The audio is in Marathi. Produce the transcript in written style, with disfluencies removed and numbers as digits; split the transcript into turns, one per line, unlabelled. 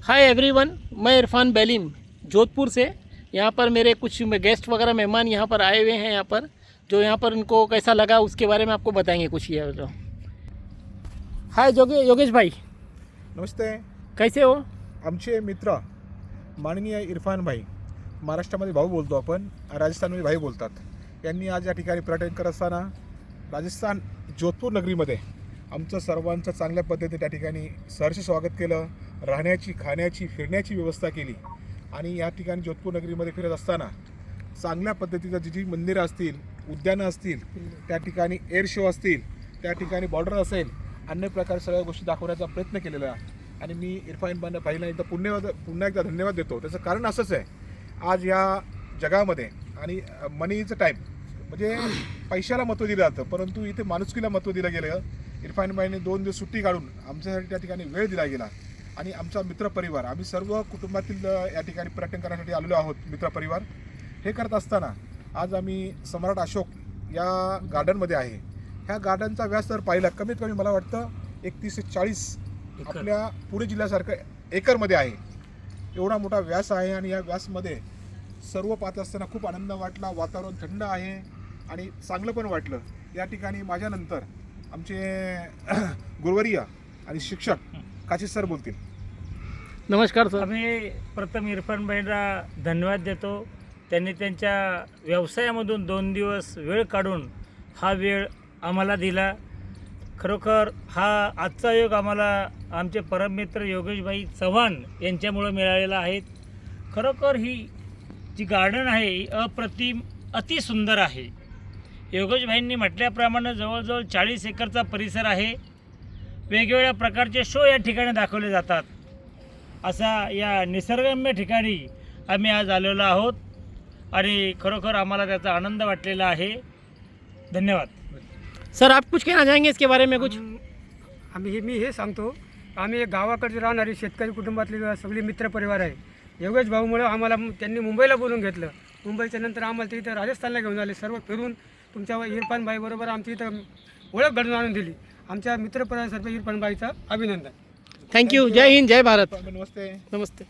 हाय एवरीवन, मैं इरफान बेलीम जोधपुर से। यहाँ पर मेरे कुछ गेस्ट वगैरह मेहमान यहाँ पर आए हुए हैं। यहाँ पर जो यहाँ पर उनको कैसा लगा उसके बारे में आपको बताएंगे कुछ ये जो। हाय योगेश भाई,
नमस्ते.
कैसे हो?
आमचे मित्र माननीय इरफान भाई, महाराष्ट्रामध्ये भाऊ बोलतो आपण, राजस्थानमध्ये भाई बोलतात. यांनी आज या ठिकाणी पर्यटन करत असताना राजस्थान जोधपूर नगरीमध्ये आमचं सर्वांचं चांगल्या पद्धतीने त्या ठिकाणी सहर्ष स्वागत केलं. राहण्याची, खाण्याची, फिरण्याची व्यवस्था केली. आणि या ठिकाणी जोधपूर नगरीमध्ये फिरत असताना चांगल्या पद्धतीचं जी मंदिरं असतील, उद्यानं असतील, त्या ठिकाणी एअर शो असतील, त्या ठिकाणी बॉर्डर असेल, अन्य प्रकारे सगळ्या गोष्टी दाखवण्याचा प्रयत्न केलेला आहे. आणि मी इरफान भाईला एकदा पुन्हा एकदा धन्यवाद देतो. त्याचं कारण असंच आहे, आज या जगामध्ये आणि मनी इज अ टाईम, म्हणजे पैशाला महत्त्व दिलं जातं, परंतु इथे माणुसकीला महत्त्व दिलं गेलं. इरफान भाईने 2 दिवस सुट्टी काढून आमच्यासाठी त्या ठिकाणी वेळ दिला गेला. आणि आमचा मित्रपरिवार, आम्ही सर्व कुटुंबातील या ठिकाणी पर्यटन करण्यासाठी आलेलो आहोत. मित्रपरिवार हे करत असताना आज आम्ही सम्राट अशोक या गार्डनमध्ये आहे. ह्या गार्डनचा व्यास जर पाहिला, कमीत कमी मला वाटतं 31 ते 40 आपल्या पुणे जिल्ह्यासारखं एकरमध्ये आहे. एवढा मोठा व्यास आहे. आणि या व्यासमध्ये सर्व पाहत असताना खूप आनंद वाटला. वातावरण थंड आहे आणि चांगलं पण वाटलं. या ठिकाणी माझ्यानंतर आमचे गुरुवर्य आणि शिक्षक काशी सर बोलतील.
नमस्कार सर.
आम्ही प्रथम इरफान भाईला धन्यवाद देतो. त्यांनी त्यांच्या व्यवसायामधून 2 दिवस वेळ काढून हा वेळ आम्हाला दिला. खरोखर हा आजचा योग आम्हाला आमचे परममित्र योगेशभाई चव्हाण यांच्यामुळं मिळालेला आहे. खरोखर ही जी गार्डन आहे ही अप्रतिम अतिसुंदर आहे. योगेशभाईंनी म्हटल्याप्रमाणे जवळजवळ 40 एकरचा परिसर आहे. वेगवेगळ्या प्रकारचे शो या ठिकाणी दाखवले जातात. असा या निसर्गरम्य ठिकाणी आम्ही आज आलेलो आहोत आणि खरोखर आम्हाला त्याचा आनंद वाटलेला आहे. धन्यवाद.
सर आप कुछ कहना चाहेंगे इसके बारे में कुछ?
मी हे सांगतो, आम्ही एक गावाकडे राहणारी शेतकरी कुटुंबातले सगळे मित्रपरिवार आहे. योगेश भाऊमुळे आम्हाला त्यांनी मुंबईला बोलून घेतलं. मुंबईच्या नंतर आम्हाला ते इथं राजस्थानला घेऊन आले. सर्व फिरून तुमच्या इरफान भाईबरोबर आमची इथं ओळख घडून आणून दिली. आमच्या मित्रपरिवारातर्फे इरफान भाईचं अभिनंदन.
Thank you. जय हिंद, जय भारत.
नमस्ते.
नमस्ते.